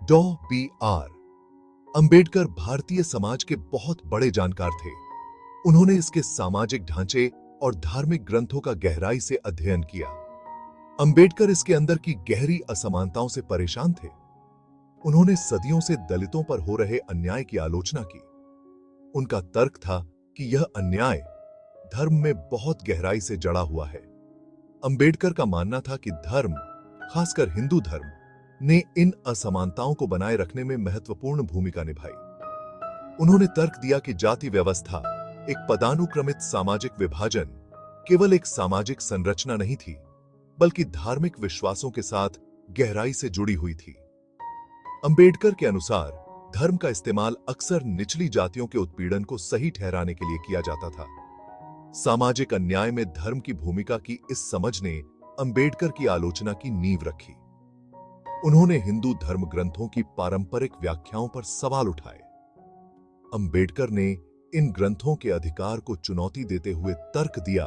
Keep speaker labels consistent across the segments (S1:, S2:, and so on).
S1: डॉ. बी.आर. अंबेडकर भारतीय समाज के बहुत बड़े जानकार थे। उन्होंने इसके सामाजिक ढांचे और धार्मिक ग्रंथों का गहराई से अध्ययन किया। अंबेडकर इसके अंदर की गहरी असमानताओं से परेशान थे। उन्होंने सदियों से दलितों पर हो रहे अन्याय की आलोचना की। उनका तर्क था कि यह अन्याय धर्म में बहुत गहराई से जड़ा हुआ है। अंबेडकर का मानना था कि धर्म, खासकर हिंदू धर्म, ने इन असमानताओं को बनाए रखने में महत्वपूर्ण भूमिका निभाई। उन्होंने तर्क दिया कि जाति व्यवस्था, एक पदानुक्रमित सामाजिक विभाजन, केवल एक सामाजिक संरचना नहीं थी, बल्कि धार्मिक विश्वासों के साथ गहराई से जुड़ी हुई थी। अंबेडकर के अनुसार धर्म का इस्तेमाल अक्सर निचली जातियों के उत्पीड़न को सही ठहराने के लिए किया जाता था। सामाजिक अन्याय में धर्म की भूमिका की इस समझ ने अंबेडकर की आलोचना की नींव रखी। उन्होंने हिंदू धर्म ग्रंथों की पारंपरिक व्याख्याओं पर सवाल उठाए। अंबेडकर ने इन ग्रंथों के अधिकार को चुनौती देते हुए तर्क दिया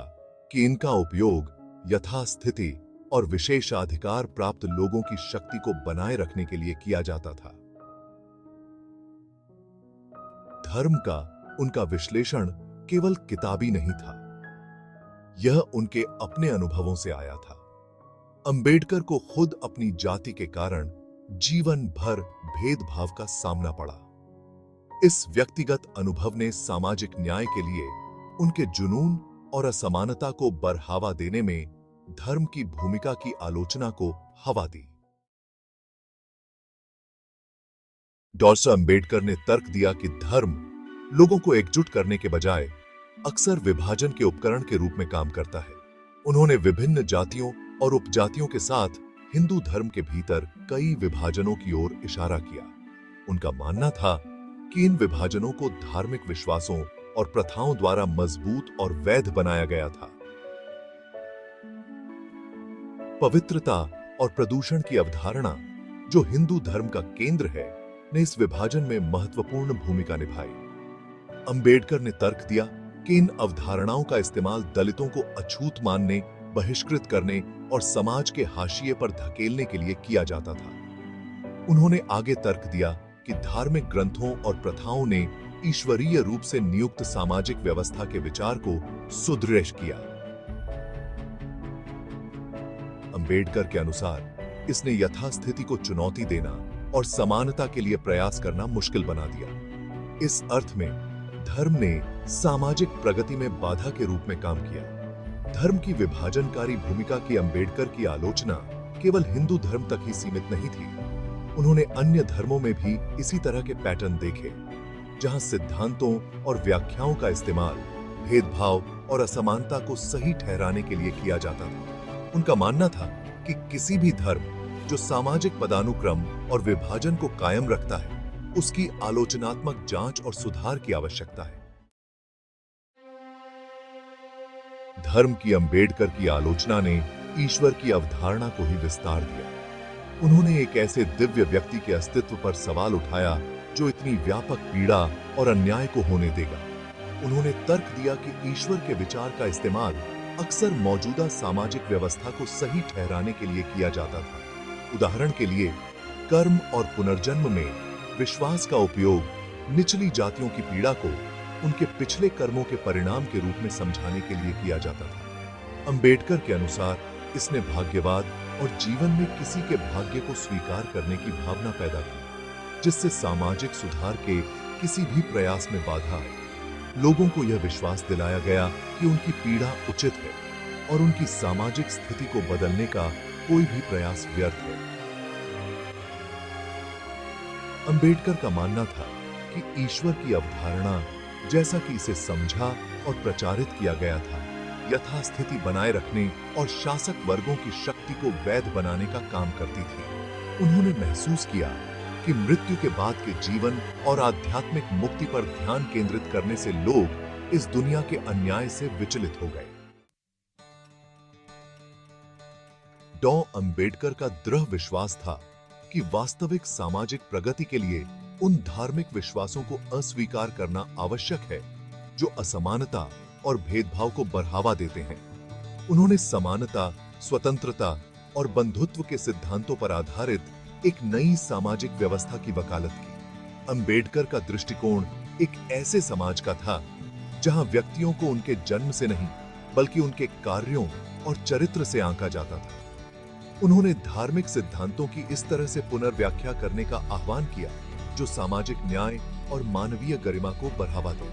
S1: कि इनका उपयोग यथास्थिति और विशेषाधिकार प्राप्त लोगों की शक्ति को बनाए रखने के लिए किया जाता था। धर्म का उनका विश्लेषण केवल किताबी नहीं था, यह उनके अपने अनुभवों से आया था। अंबेडकर को खुद अपनी जाति के कारण जीवन भर भेदभाव का सामना पड़ा। इस व्यक्तिगत अनुभव ने सामाजिक न्याय के लिए उनके जुनून और असमानता को बढ़ावा देने में धर्म की भूमिका की आलोचना को हवा दी। डॉ. अंबेडकर ने तर्क दिया कि धर्म लोगों को एकजुट करने के बजाय अक्सर विभाजन के उपकरण के रूप में काम करता है। उन्होंने विभिन्न जातियों और उपजातियों के साथ हिंदू धर्म के भीतर कई विभाजनों की ओर इशारा किया। उनका मानना था कि इन विभाजनों को धार्मिक विश्वासों और प्रथाओं द्वारा मजबूत और वैध बनाया गया था। पवित्रता और प्रदूषण की अवधारणा, जो हिंदू धर्म का केंद्र है, ने इस विभाजन में महत्वपूर्ण भूमिका निभाई। अंबेडकर ने तर्क दिया कि इन अवधारणाओं का इस्तेमाल दलितों को अछूत मानने, बहिष्कृत करने और समाज के हाशिए पर धकेलने के लिए किया जाता था। उन्होंने आगे तर्क दिया कि धार्मिक ग्रंथों और प्रथाओं ने ईश्वरीय रूप से नियुक्त सामाजिक व्यवस्था के विचार को सुदृढ़ किया। अंबेडकर के अनुसार इसने यथास्थिति को चुनौती देना और समानता के लिए प्रयास करना मुश्किल बना दिया। इस अर्थ में धर्म ने सामाजिक प्रगति में बाधा के रूप में काम किया। धर्म की विभाजनकारी भूमिका की अंबेडकर की आलोचना केवल हिंदू धर्म तक ही सीमित नहीं थी। उन्होंने अन्य धर्मों में भी इसी तरह के पैटर्न देखे, जहां सिद्धांतों और व्याख्याओं का इस्तेमाल भेदभाव और असमानता को सही ठहराने के लिए किया जाता था। उनका मानना था कि किसी भी धर्म जो सामाजिक पदानुक्रम और विभाजन को कायम रखता है, उसकी आलोचनात्मक जांच और सुधार की आवश्यकता है। धर्म की अंबेडकर की आलोचना ने ईश्वर की अवधारणा को ही विस्तार दिया। उन्होंने एक ऐसे दिव्य व्यक्ति के अस्तित्व पर सवाल उठाया जो इतनी व्यापक पीड़ा और अन्याय को होने देगा। उन्होंने तर्क दिया कि ईश्वर के विचार का इस्तेमाल अक्सर मौजूदा सामाजिक व्यवस्था को सही ठहराने के लिए किया जाता था। उदाहरण के लिए, कर्म और पुनर्जन्म में विश्वास का उपयोग निचली जातियों की पीड़ा को उनके पिछले कर्मों के परिणाम के रूप में समझाने के लिए किया जाता था। अंबेडकर के अनुसार इसने भाग्यवाद और जीवन में किसी के भाग्य को स्वीकार करने की भावना पैदा की, जिससे सामाजिक सुधार के किसी भी प्रयास में बाधा आए। लोगों को यह विश्वास दिलाया गया कि उनकी पीड़ा उचित है और उनकी सामाजिक स्थिति को बदलने का कोई भी प्रयास व्यर्थ है। अंबेडकर का मानना था कि ईश्वर की अवधारणा, जैसा कि इसे समझा और प्रचारित किया गया था, यथास्थिति बनाए रखने और शासक वर्गों की शक्ति को वैध बनाने का काम करती थी। उन्होंने महसूस किया कि मृत्यु के बाद के जीवन और आध्यात्मिक मुक्ति पर ध्यान केंद्रित करने से लोग इस दुनिया के अन्याय से विचलित हो गए। डॉ. अंबेडकर का दृढ़ विश्वास था कि वास्तविक सामाजिक प्रगति के लिए उन धार्मिक विश्वासों को अस्वीकार करना आवश्यक है जो असमानता और भेदभाव को बढ़ावा देते हैं। उन्होंने समानता, स्वतंत्रता और बंधुत्व के सिद्धांतों पर आधारित एक नई सामाजिक व्यवस्था की वकालत की। अंबेडकर का दृष्टिकोण एक ऐसे समाज का था जहां व्यक्तियों को उनके जन्म से नहीं बल्कि उनके कार्यों और चरित्र से आंका जाता था। उन्होंने धार्मिक सिद्धांतों की इस तरह से पुनर्व्याख्या करने का आह्वान किया जो सामाजिक न्याय और मानवीय गरिमा को बढ़ावा दे।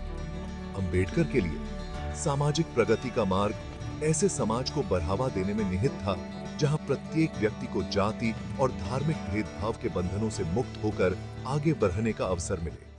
S1: अंबेडकर के लिए सामाजिक प्रगति का मार्ग ऐसे समाज को बढ़ावा देने में निहित था जहां प्रत्येक व्यक्ति को जाति और धार्मिक भेदभाव के बंधनों से मुक्त होकर आगे बढ़ने का अवसर मिले।